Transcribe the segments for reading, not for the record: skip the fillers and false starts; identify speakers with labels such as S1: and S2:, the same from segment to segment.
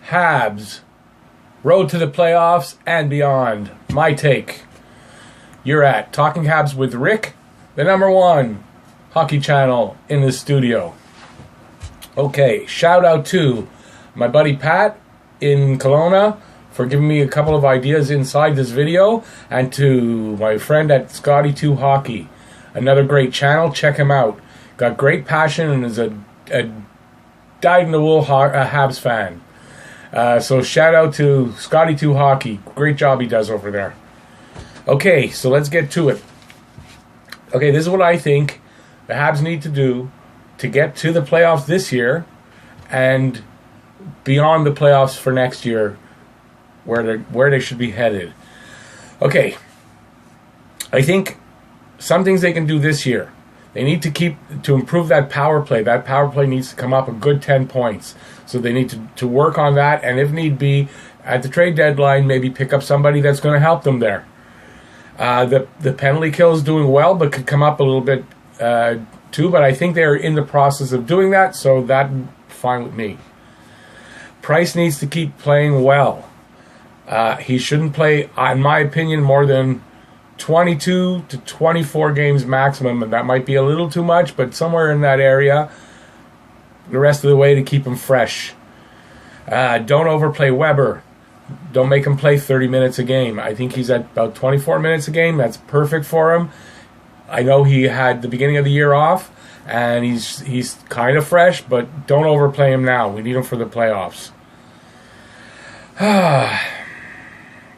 S1: Habs, road to the playoffs and beyond. My take. You're at Talking Habs with Rick, the #1 hockey channel in the studio. Okay, shout out to my buddy Pat in Kelowna for giving me a couple of ideas inside this video, and to my friend at Scotty2 Hockey, another great channel. Check him out. Got great passion and is a dyed-in-the-wool Habs fan. So shout out to Scotty2 Hockey. Great job he does over there. Okay, so let's get to it. Okay, this is what I think the Habs need to do to get to the playoffs this year and beyond the playoffs for next year, where they should be headed. Okay, I think some things they can do this year. They need to improve that power play. That power play needs to come up a good 10 points. So they need to work on that, and if need be, at the trade deadline, maybe pick up somebody that's going to help them there. The penalty kill is doing well, but could come up a little bit too. But I think they're in the process of doing that, so that's fine with me. Price needs to keep playing well. He shouldn't play, in my opinion, more than 22 to 24 games maximum, and that might be a little too much, but somewhere in that area the rest of the way to keep him fresh. Don't overplay Weber. Don't make him play 30 minutes a game. I think he's at about 24 minutes a game. That's perfect for him. I know he had the beginning of the year off, and he's kind of fresh, but don't overplay him now. We need him for the playoffs.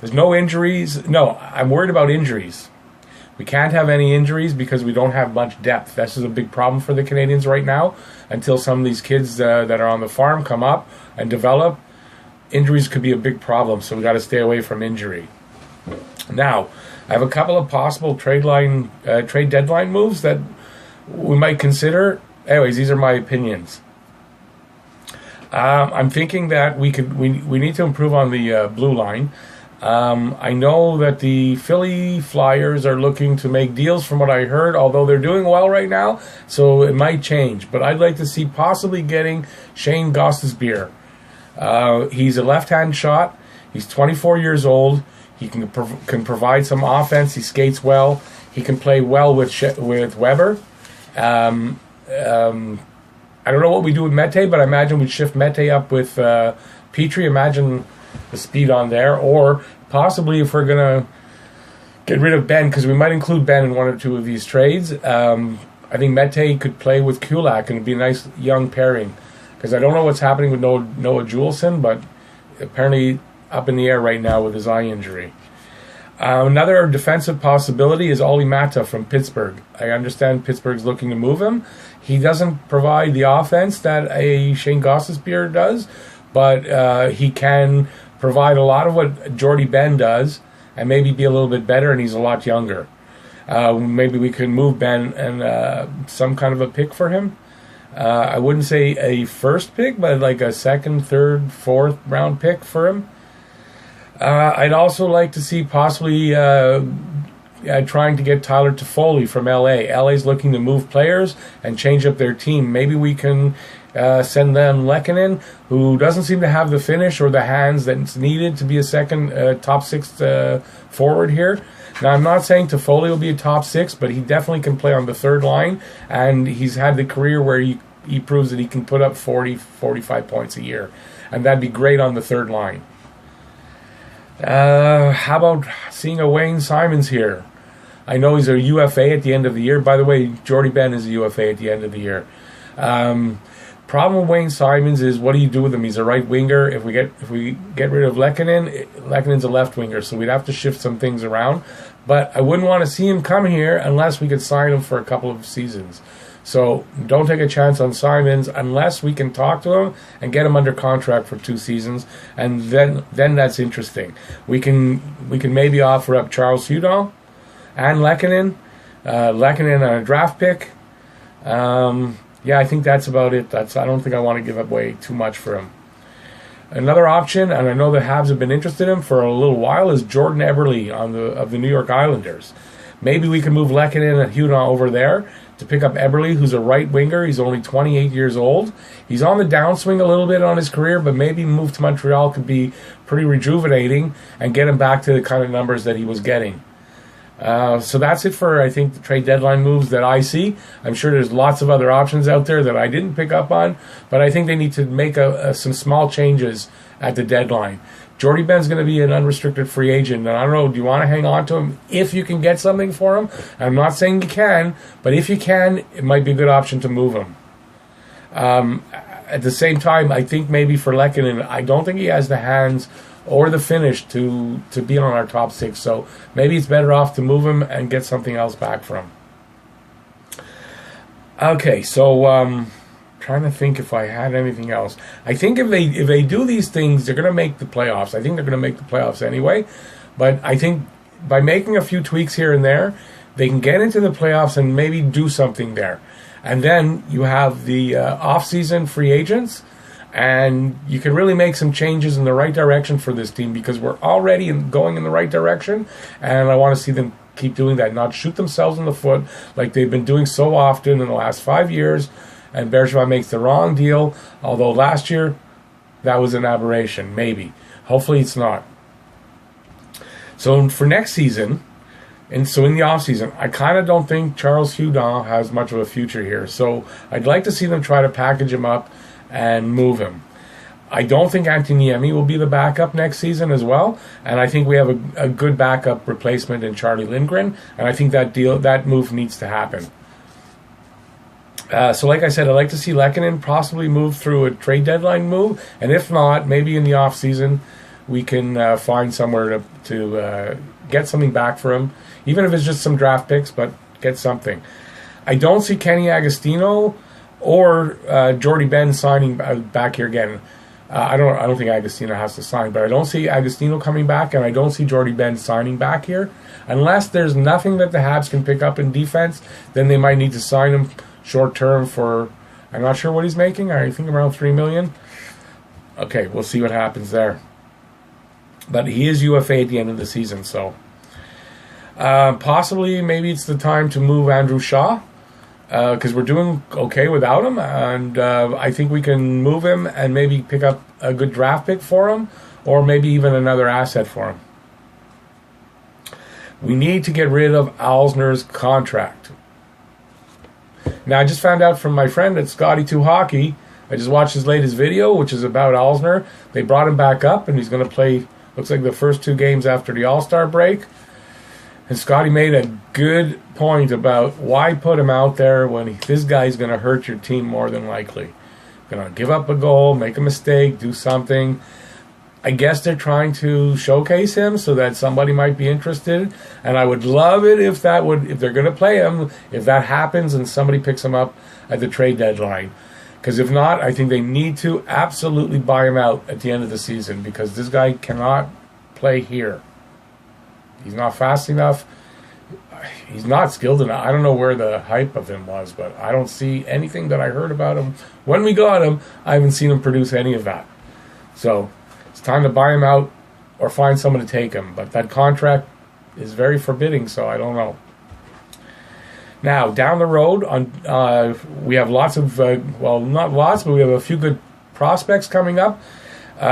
S1: There's no injuries. No, I'm worried about injuries. We can't have any injuries because we don't have much depth. This is a big problem for the Canadians right now. Until some of these kids that are on the farm come up and develop, injuries could be a big problem, so we got to stay away from injury. Now, I have a couple of possible trade deadline moves that we might consider. Anyways, these are my opinions. I'm thinking that we need to improve on the blue line. I know that the Philly Flyers are looking to make deals from what I heard, although they're doing well right now, so it might change. But I'd like to see possibly getting Shane Gostisbehere. He's a left-hand shot. He's 24 years old. He can provide some offense. He skates well. He can play well with Weber. I don't know what we do with Mete, but I imagine we'd shift Mete up with Petrie. Imagine the speed on there, or possibly if we're going to get rid of Ben, because we might include Ben in one or two of these trades. I think Mete could play with Kulak, and it'd be a nice young pairing, because I don't know what's happening with Noah Juleson, but apparently up in the air right now with his eye injury. Another defensive possibility is Olli Mata from Pittsburgh. I understand Pittsburgh's looking to move him. He doesn't provide the offense that a Shane Gostisbehere does, but he can provide a lot of what Jordy Ben does, and maybe be a little bit better, and he's a lot younger. Maybe we can move Ben and some kind of a pick for him. I wouldn't say a first pick, but like a second, third, fourth round pick for him. I'd also like to see possibly trying to get Tyler Toffoli from LA. LA's looking to move players and change up their team. Maybe we can send them Lehkonen, who doesn't seem to have the finish or the hands that's needed to be a second top six forward here. Now, I'm not saying Toffoli will be a top six, but he definitely can play on the third line, and he's had the career where he proves that he can put up 40, 45 points a year, and that'd be great on the third line. How about seeing a Wayne Simons here? I know he's a UFA at the end of the year. By the way, Jordy Ben is a UFA at the end of the year. Problem with Wayne Simons is, what do you do with him? He's a right winger. If we get rid of Lehkonen's a left winger, so we'd have to shift some things around. But I wouldn't want to see him come here unless we could sign him for a couple of seasons. So don't take a chance on Simons unless we can talk to him and get him under contract for 2 seasons, and then that's interesting. We can maybe offer up Charles Hudon and Lehkonen on a draft pick. Yeah, I think that's about it. I don't think I want to give away too much for him. Another option, and I know the Habs have been interested in him for a little while, is Jordan Eberle of the New York Islanders. Maybe we can move Lehkonen and Hudon over there to pick up Eberle, who's a right winger. He's only 28 years old. He's on the downswing a little bit on his career, but maybe move to Montreal could be pretty rejuvenating and get him back to the kind of numbers that he was getting. So that's it for, I think, the trade deadline moves that I see. I'm sure there's lots of other options out there that I didn't pick up on, but I think they need to make some small changes at the deadline. Jordy Ben's going to be an unrestricted free agent, and I don't know, do you want to hang on to him if you can get something for him? I'm not saying you can, but if you can, it might be a good option to move him. At the same time, I think maybe for Lehkonen, I don't think he has the hands or the finish to be on our top six. So maybe it's better off to move him and get something else back from him. Okay, so trying to think if I had anything else. I think if they do these things, they're going to make the playoffs. I think they're going to make the playoffs anyway. But I think by making a few tweaks here and there, they can get into the playoffs and maybe do something there. And then you have the off-season free agents, and you can really make some changes in the right direction for this team because we're already going in the right direction, and I want to see them keep doing that, not shoot themselves in the foot like they've been doing so often in the last 5 years, and Bergevin makes the wrong deal, although last year that was an aberration, maybe. Hopefully it's not. So for next season, and so in the offseason, I kind of don't think Charles Hudon has much of a future here, so I'd like to see them try to package him up and move him. I don't think Antoniemi will be the backup next season as well, and I think we have a good backup replacement in Charlie Lindgren, and I think that move needs to happen. So like I said, I'd like to see Lehkonen possibly move through a trade deadline move, and if not, maybe in the offseason we can find somewhere to get something back for him, even if it's just some draft picks, but get something. I don't see Kenny Agostino or Jordy Ben signing back here again. I don't think Agostino has to sign, but I don't see Agostino coming back, and I don't see Jordy Ben signing back here. Unless there's nothing that the Habs can pick up in defense, then they might need to sign him short term for, I'm not sure what he's making, I think around $3 million. Okay, we'll see what happens there. But he is UFA at the end of the season, so possibly maybe it's the time to move Andrew Shaw, because we're doing okay without him, and I think we can move him and maybe pick up a good draft pick for him, or maybe even another asset for him. We need to get rid of Alzner's contract. Now, I just found out from my friend at Scotty2 Hockey, I just watched his latest video, which is about Alzner. They brought him back up, and he's going to play, looks like the first 2 games after the All-Star break. And Scotty made a good point about why put him out there when this guy's going to hurt your team more than likely. Going to give up a goal, make a mistake, do something. I guess they're trying to showcase him so that somebody might be interested. And I would love it if they're going to play him, if that happens and somebody picks him up at the trade deadline. Because if not, I think they need to absolutely buy him out at the end of the season, because this guy cannot play here. He's not fast enough. He's not skilled enough. I don't know where the hype of him was, but I don't see anything that I heard about him. When we got him, I haven't seen him produce any of that. So it's time to buy him out or find someone to take him. But that contract is very forbidding, so I don't know. Now, down the road, we have lots of, well, not lots, but we have a few good prospects coming up.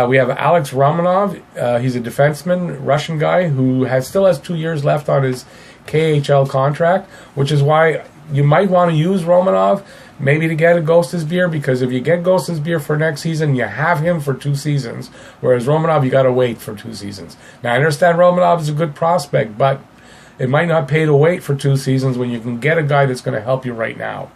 S1: We have Alex Romanov. He's a defenseman, Russian guy, who still has 2 years left on his KHL contract, which is why you might want to use Romanov maybe to get a Ghost's beer, because if you get Ghost's beer for next season, you have him for 2 seasons, whereas Romanov, you got to wait for 2 seasons. Now, I understand Romanov is a good prospect, but it might not pay to wait for 2 seasons when you can get a guy that's going to help you right now.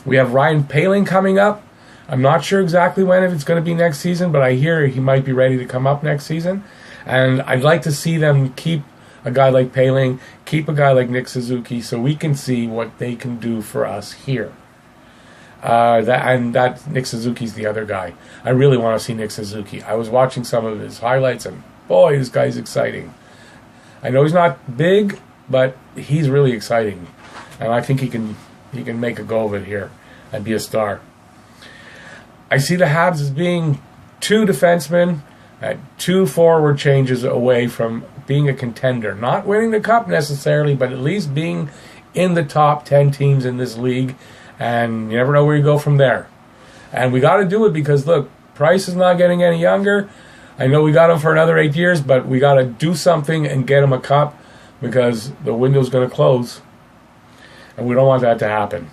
S1: We have Ryan Poehling coming up. I'm not sure exactly when, if it's going to be next season, but I hear he might be ready to come up next season. And I'd like to see them keep a guy like Poehling, keep a guy like Nick Suzuki, so we can see what they can do for us here. That Nick Suzuki's the other guy. I really want to see Nick Suzuki. I was watching some of his highlights, and boy, this guy's exciting. I know he's not big, but he's really exciting, and I think he can make a go of it here and be a star. I see the Habs as being 2 defensemen, 2 forward changes away from being a contender. Not winning the cup necessarily, but at least being in the top 10 teams in this league, and you never know where you go from there. And we got to do it because, look, Price is not getting any younger. I know we got him for another 8 years, but we got to do something and get him a cup because the window's going to close, and we don't want that to happen.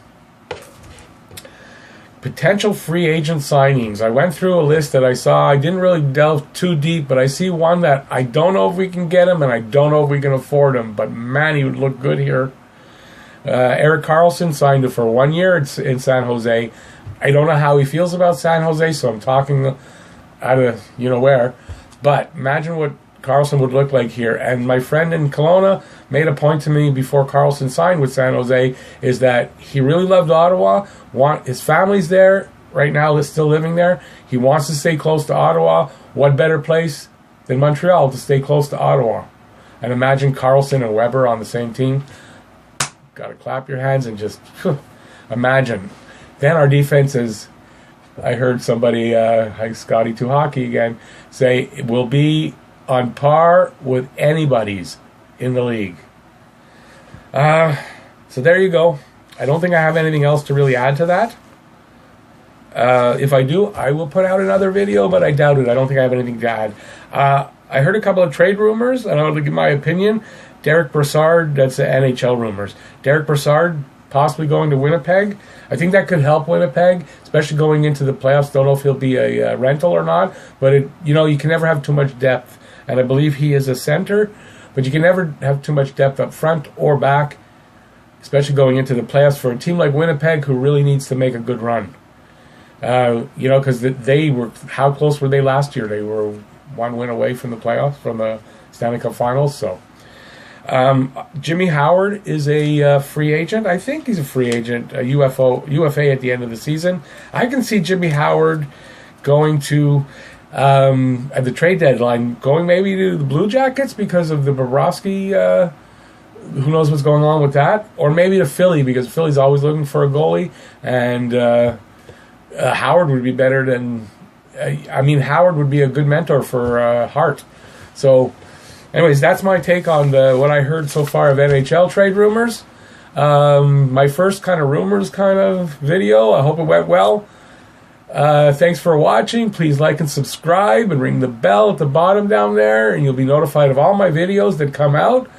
S1: Potential free agent signings. I went through a list that I saw. I didn't really delve too deep, but I see one that I don't know if we can get him, and I don't know if we can afford him, but man, he would look good here. Erik Karlsson signed for 1 year in San Jose. I don't know how he feels about San Jose, so I'm talking out of you-know-where. But imagine what Karlsson would look like here. And my friend in Kelowna made a point to me before Karlsson signed with San Jose is that he really loved Ottawa. His family's there right now, is still living there. He wants to stay close to Ottawa. What better place than Montreal to stay close to Ottawa? And imagine Karlsson and Weber on the same team. Got to clap your hands and just imagine. Then our defense is, I heard somebody, Scotty to Hockey again, say it will be on par with anybody's in the league. So there you go. I don't think I have anything else to really add to that. If I do, I will put out another video, but I doubt it. I don't think I have anything to add. I heard a couple of trade rumors, and I want to give my opinion. Derick Brassard, that's the NHL rumors. Derick Brassard possibly going to Winnipeg. I think that could help Winnipeg, especially going into the playoffs. Don't know if he'll be a rental or not, but you can never have too much depth. And I believe he is a center, but you can never have too much depth up front or back, especially going into the playoffs for a team like Winnipeg who really needs to make a good run. Because they were, how close were they last year? They were 1 win away from the playoffs, from the Stanley Cup Finals. So Jimmy Howard is a free agent. I think he's a free agent, a UFA at the end of the season. I can see Jimmy Howard going to, at the trade deadline, going maybe to the Blue Jackets because of the Bobrovsky, who knows what's going on with that, or maybe to Philly because Philly's always looking for a goalie, and Howard would be better than, Howard would be a good mentor for Hart. So, anyways, that's my take on what I heard so far of NHL trade rumors. My first kind of rumors video. I hope it went well. Thanks for watching. Please like and subscribe and ring the bell at the bottom down there, and you'll be notified of all my videos that come out.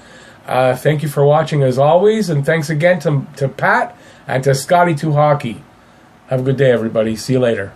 S1: Thank you for watching as always, and thanks again to Pat and to Scotty to Hockey. Have a good day, everybody. See you later.